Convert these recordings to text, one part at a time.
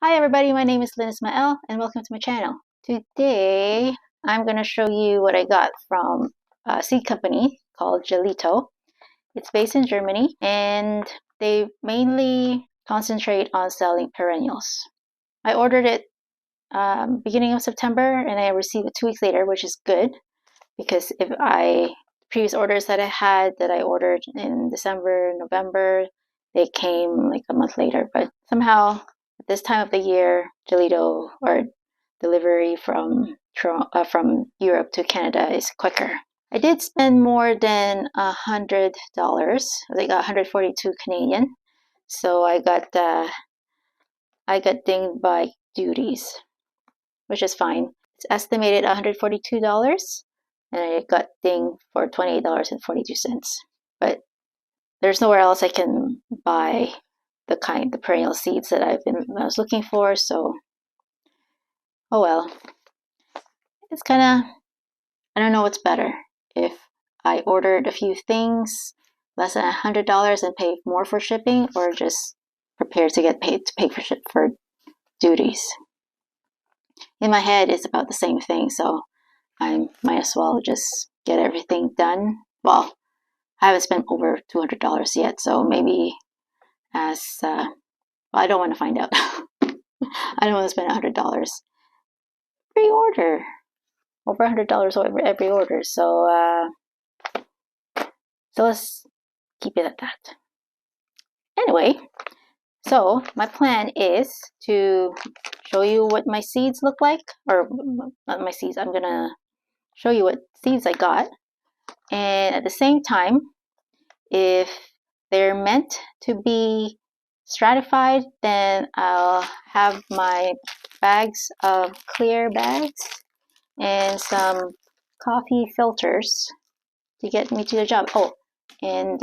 Hi everybody, my name is Lynn Ismael and welcome to my channel. Today I'm going to show you what I got from a seed company called Jelitto. It's based in Germany and they mainly concentrate on selling perennials. I ordered it beginning of September and I received it 2 weeks later, which is good because previous orders that I had that I ordered in December, November, they came like a month later, but somehow at this time of the year, Jelitto or delivery from Europe to Canada is quicker. I did spend more than $100. I got 142 Canadian, so I got dinged by duties, which is fine. It's estimated $142, and I got dinged for $28.42. But there's nowhere else I can buy the perennial seeds that I was looking for, so oh well. It's kind of, I don't know what's better. If I ordered a few things less than $100 and pay more for shipping, or just prepare to get paid to pay for duties. In my head, it's about the same thing, so I might as well just get everything done. Well, I haven't spent over $200 yet, so maybe well, I don't want to find out. I don't want to spend $100 pre-order, over $100 over every order. So let's keep it at that. Anyway, so my plan is to show you what my seeds look like, or not my seeds. I'm gonna show you what seeds I got, and at the same time, if they're meant to be stratified, then I'll have my bags of clear bags and some coffee filters to get me to the job. Oh, and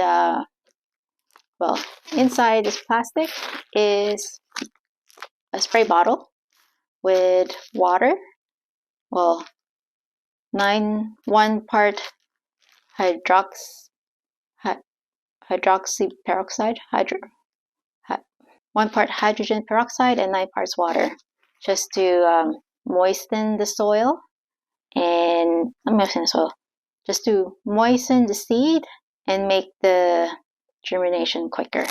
well, inside this plastic is a spray bottle with water. Well, 1 part hydroxy peroxide, 1 part hydrogen peroxide and 9 parts water, just to moisten the soil, and just to moisten the seed and make the germination quicker.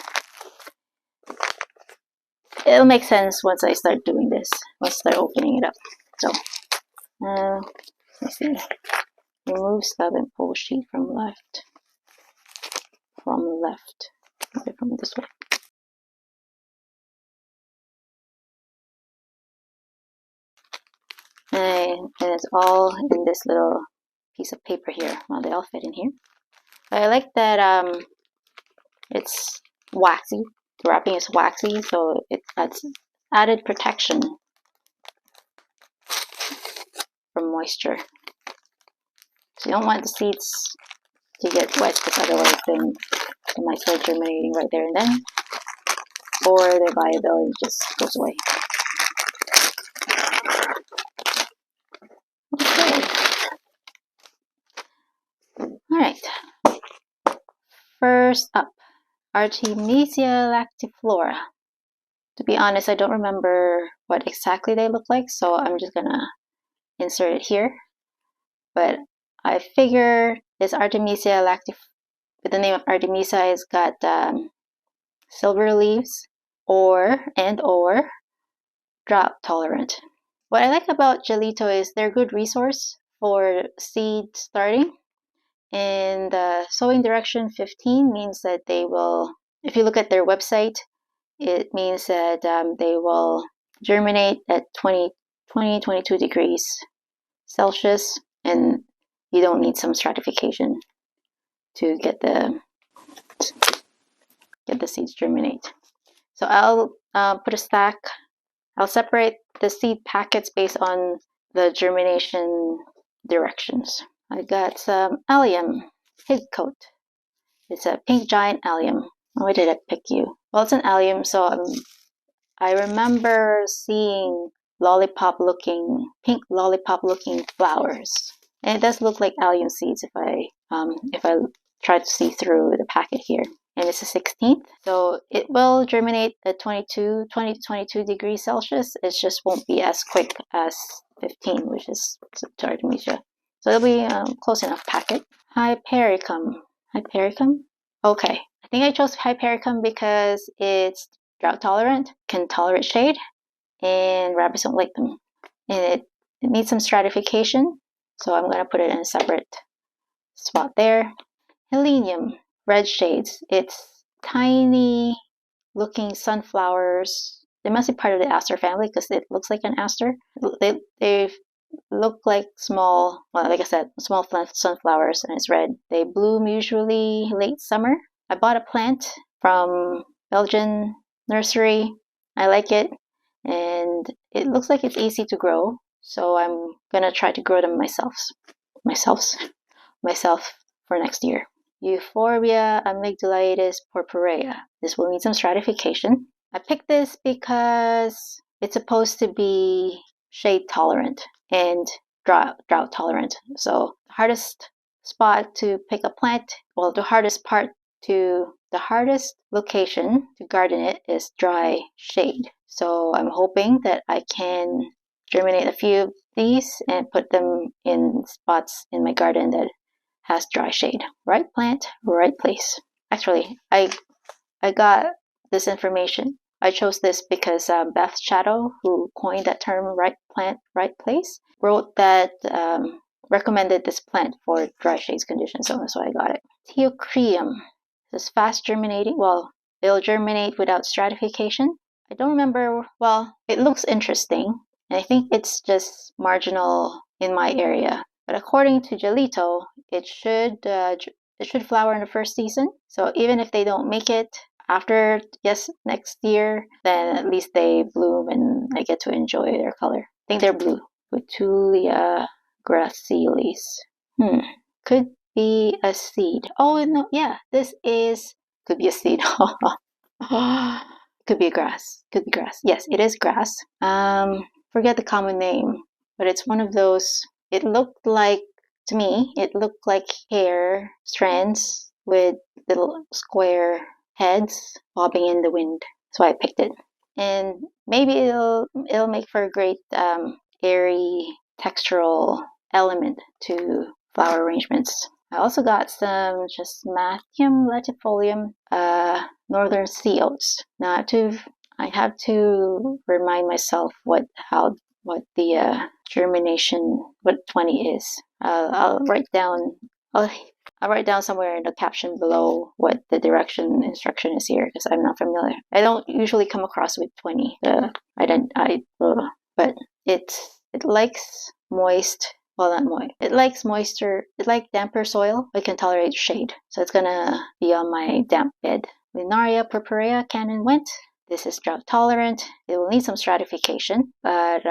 It'll make sense once I start doing this, once I start opening it up. So, let's see. Remove stub and pull sheet from left. Okay, from this way. And it's all in this little piece of paper here. Well, they all fit in here. But I like that it's waxy. The wrapping is waxy, so it adds added protection from moisture. So you don't want the seeds to get wet, because otherwise then they might start germinating right there and then, or their viability just goes away. Okay. Alright. First up, Artemisia lactiflora. To be honest, I don't remember what exactly they look like, so I'm just gonna insert it here. But I figure this Artemisia with the name of Artemisia, has got silver leaves or drought tolerant. What I like about Jelitto is they're a good resource for seed starting. And the sowing direction 15 means that they will, if you look at their website, it means that they will germinate at 22 degrees Celsius, and you don't need some stratification to get the seeds germinate. So I'll put a stack. I'll separate the seed packets based on the germination directions. I got some allium hid coat. It's a pink giant allium. Why did I pick you? Well, it's an allium, so I remember seeing pink lollipop looking flowers, and it does look like allium seeds if I try to see through the packet here. and it's the 16th. So it will germinate at 20 to 22 degrees Celsius. It just won't be as quick as 15, which is Artemisia. So it'll be close enough packet. Hypericum. Hypericum? Okay. I think I chose Hypericum because it's drought tolerant, can tolerate shade, and rabbits don't like them. And it needs some stratification, so I'm going to put it in a separate spot there. Helenium, red shades. It's tiny looking sunflowers. They must be part of the aster family because it looks like an aster. They look like small, well, like I said, small sunflowers, and it's red. They bloom usually late summer. I bought a plant from Belgian nursery. I like it, and it looks like it's easy to grow. So I'm gonna try to grow them myself for next year. Euphorbia amygdalitis purpurea. This will need some stratification. I picked this because it's supposed to be shade tolerant and drought tolerant. So the hardest spot to pick a plant, well, the hardest location to garden it is dry shade. So I'm hoping that I can germinate a few of these and put them in spots in my garden that has dry shade. Right plant, right place. Actually, I got this information. I chose this because Beth Shadow, who coined that term right plant, right place, wrote that recommended this plant for dry shades conditions, so that's why I got it. Theocrium. This is fast germinating. Well, it'll germinate without stratification. I don't remember. Well, it looks interesting, and I think it's just marginal in my area. But according to Jelitto, it should flower in the first season. So even if they don't make it after next year, then at least they bloom and I get to enjoy their color. I think they're blue. Betulia gracilis. Could be a seed. Oh no, yeah, could be a seed. Could be a grass. Could be grass. Yes, it is grass. Forget the common name, but it's one of those. It looked like hair strands with little square heads bobbing in the wind. So I picked it, and maybe it'll make for a great airy textural element to flower arrangements. I also got some Jasmathium latifolium northern sea oats. Now I have to remind myself what the germination, what 20 is. I'll write down somewhere in the caption below what the instruction is here, because I'm not familiar. I don't usually come across with 20. But it likes moist. Well, not moist. It likes moisture. It likes damper soil. It can tolerate shade. So it's gonna be on my damp bed. Linaria purpurea Canon went. This is drought tolerant. It will need some stratification, but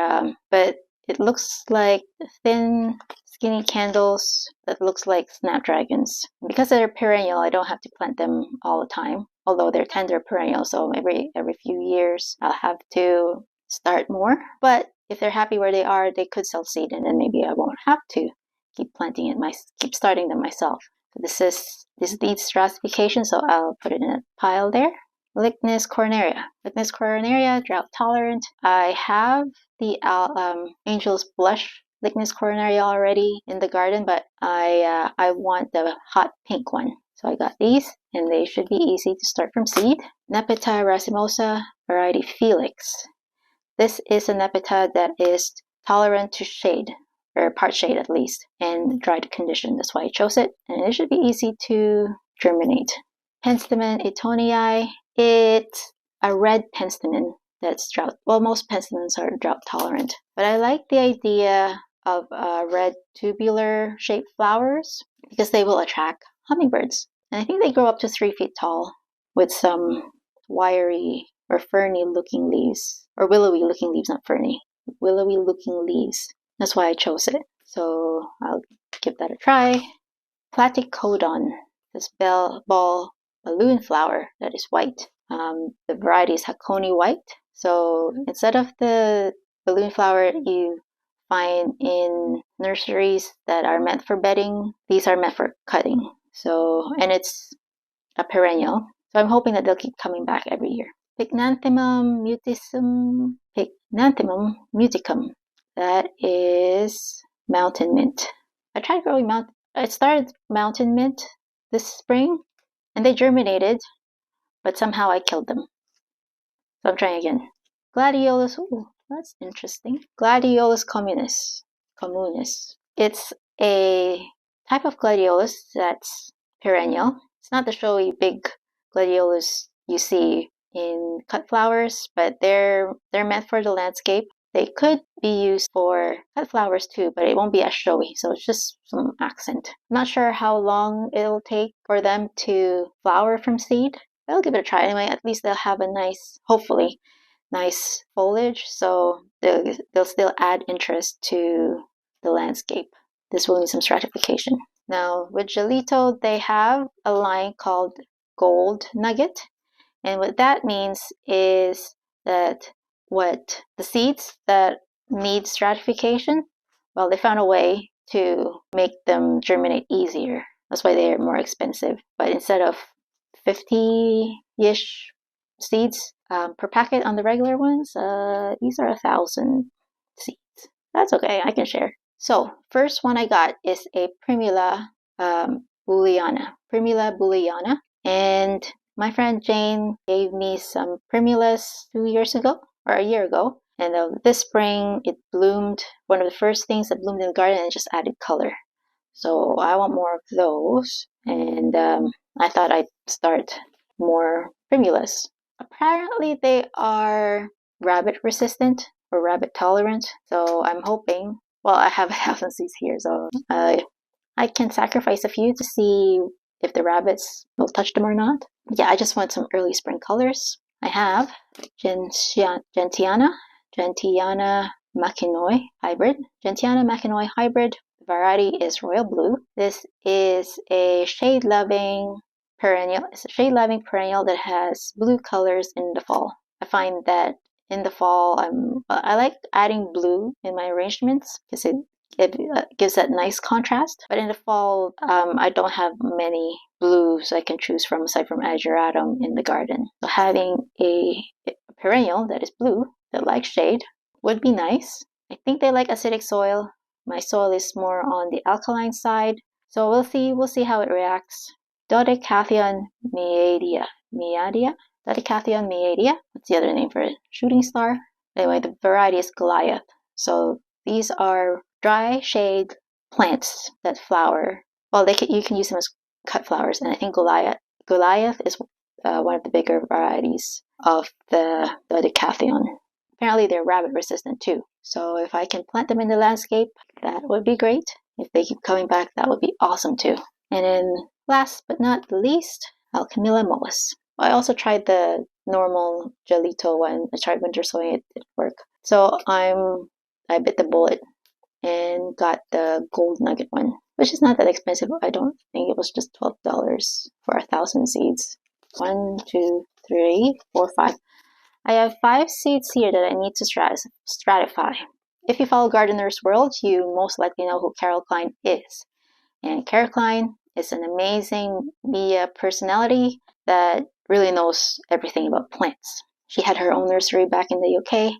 it looks like thin, skinny candles that looks like snapdragons. Because they're perennial, I don't have to plant them all the time. Although they're tender perennial, so every few years I'll have to start more. But if they're happy where they are, they could self-seed, and then maybe I won't have to keep starting them myself. So this needs stratification, so I'll put it in a pile there. Lychnis coronaria. Lychnis coronaria, drought tolerant. I have the Angel's Blush Lychnis coronaria already in the garden, but I want the hot pink one. So I got these, and they should be easy to start from seed. Nepeta racemosa, variety Felix. This is a Nepeta that is tolerant to shade, or part shade at least, and dry condition. That's why I chose it, and it should be easy to germinate. Penstemon etonii. It's a red penstemon that's drought. Well, most penstemons are drought tolerant, but I like the idea of red tubular shaped flowers because they will attract hummingbirds. And I think they grow up to 3 feet tall with some wiry or ferny looking leaves, or willowy looking leaves, not ferny. Willowy looking leaves. That's why I chose it. So I'll give that a try. Platycodon, this ball balloon flower that is white. The variety is Hakone white. So instead of the balloon flower you find in nurseries that are meant for bedding, these are meant for cutting. So, and it's a perennial. So I'm hoping that they'll keep coming back every year. Pycnanthemum muticum. That is mountain mint. I tried growing I started mountain mint this spring, and they germinated, but somehow I killed them. So I'm trying again. Gladiolus, ooh, that's interesting. Gladiolus communis. It's a type of gladiolus that's perennial. It's not the showy big gladiolus you see in cut flowers, but they're meant for the landscape. They could be used for cut flowers too, but it won't be as showy, so it's just some accent. I'm not sure how long it'll take for them to flower from seed. I'll give it a try anyway. At least they'll have a nice, hopefully, nice foliage, so they'll still add interest to the landscape. This will need some stratification. Now, with Jelitto, they have a line called Gold Nugget, and what that means is that what the seeds that need stratification, well, they found a way to make them germinate easier. That's why they're more expensive. But instead of 50-ish seeds per packet on the regular ones, these are 1,000 seeds. That's okay, I can share. So, first one I got is a Primula Bulliana. Primula Bulliana. And my friend Jane gave me some primulas 2 years ago, or a year ago. And this spring, it bloomed. One of the first things that bloomed in the garden, and it just added color. So I want more of those. And I thought I'd start more primulas. Apparently, they are rabbit resistant or rabbit tolerant. So I'm hoping, well, I have 1,000 seeds here, so I can sacrifice a few to see if the rabbits will touch them or not. Yeah, I just want some early spring colors. I have Gentiana Makinoi hybrid. Gentiana Makinoi hybrid variety is royal blue. This is a shade-loving perennial. It's a shade-loving perennial that has blue colors in the fall. I find that in the fall, I like adding blue in my arrangements because it gives that nice contrast. But in the fall, I don't have many blues I can choose from aside from ageratum in the garden. So having a perennial that is blue, that likes shade, would be nice. I think they like acidic soil. My soil is more on the alkaline side. So we'll see how it reacts. Dodecatheon meadia. Dodecatheon meadia. What's the other name for it? Shooting star. Anyway, the variety is Goliath. So these are dry shade plants that flower. Well, you can use them as cut flowers, and I think Goliath is one of the bigger varieties of the Dodecatheon. Apparently, they're rabbit resistant too. So if I can plant them in the landscape, that would be great. If they keep coming back, that would be awesome too. And then last but not least, Alchemilla mollis. I also tried the normal Jelitto one. I tried winter sowing, it didn't work. So I bit the bullet and got the gold nugget one, which is not that expensive. I don't think it was just $12 for 1,000 seeds. 1, 2, 3, 4, 5. I have 5 seeds here that I need to stratify. If you follow Gardener's World, you most likely know who Carol Klein is. And Carol Klein is an amazing media personality that really knows everything about plants. She had her own nursery back in the UK,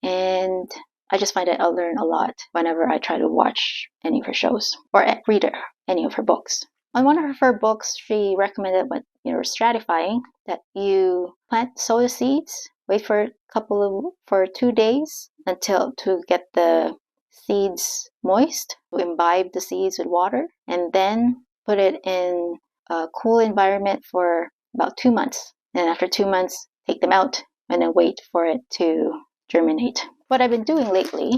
and I just find that I'll learn a lot whenever I try to watch any of her shows or read any of her books. On one of her books, she recommended when you're stratifying that you sow the seeds, wait for 2 days to get the seeds moist, imbibe the seeds with water, and then put it in a cool environment for about 2 months. And after 2 months, take them out and then wait for it to germinate. What I've been doing lately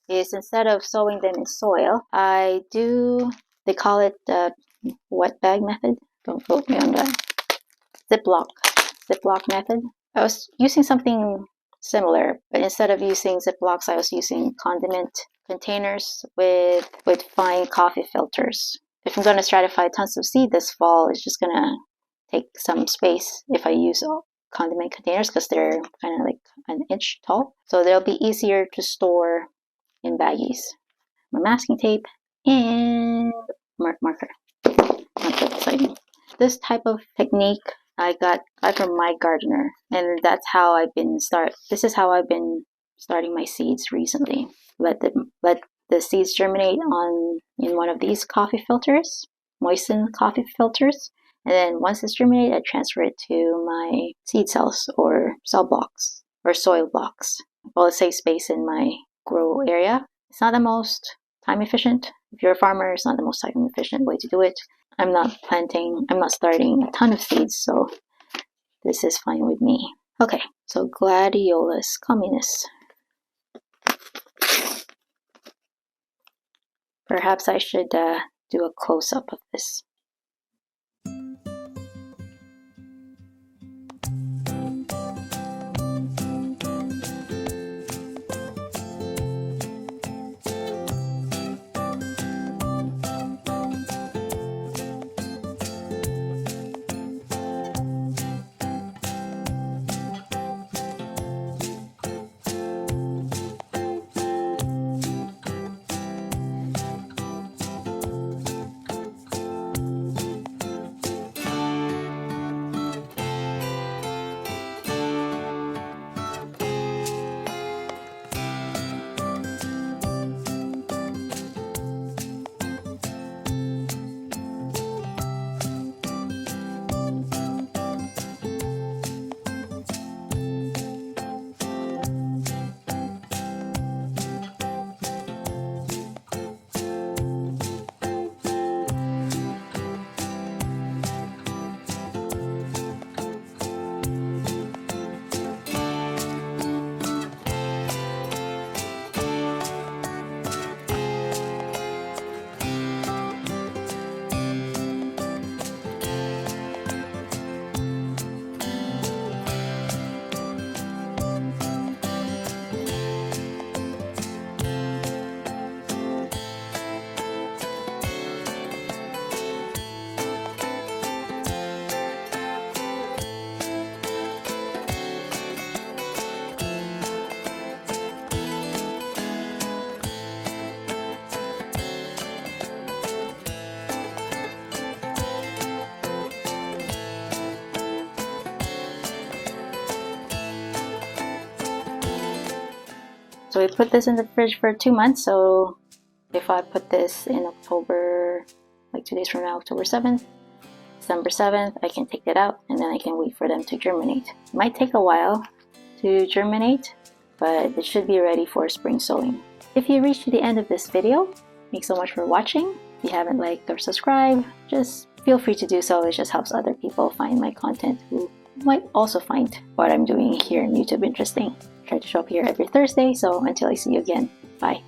is instead of sowing them in soil, they call it the wet bag method. Don't quote me on that. Ziploc method. I was using something similar, but instead of using Ziplocs, I was using condiment containers with fine coffee filters. If I'm going to stratify tons of seed this fall, it's just going to take some space if I use condiment containers because they're kind of like an inch tall. So they'll be easier to store in baggies. My masking tape and marker. Not that exciting. This type of technique I got from my gardener, and that's how this is how I've been starting my seeds recently. Let the seeds germinate in one of these coffee filters, moistened coffee filters, and then once it's germinated, I transfer it to my seed cells or cell blocks or soil blocks. Well, it saves space in my grow area. It's not the most time efficient. If you're a farmer, it's not the most time efficient way to do it. I'm not starting a ton of seeds, so this is fine with me. Okay, so Gladiolus communis. Perhaps I should do a close-up of this. So we put this in the fridge for 2 months, so if I put this in October, like 2 days from now, October 7th, December 7th, I can take it out and then I can wait for them to germinate. It might take a while to germinate, but it should be ready for spring sowing. If you reached the end of this video, thanks so much for watching. If you haven't liked or subscribed, just feel free to do so. It just helps other people find my content who might also find what I'm doing here on YouTube interesting. I try to show up here every Thursday, so until I see you again, bye.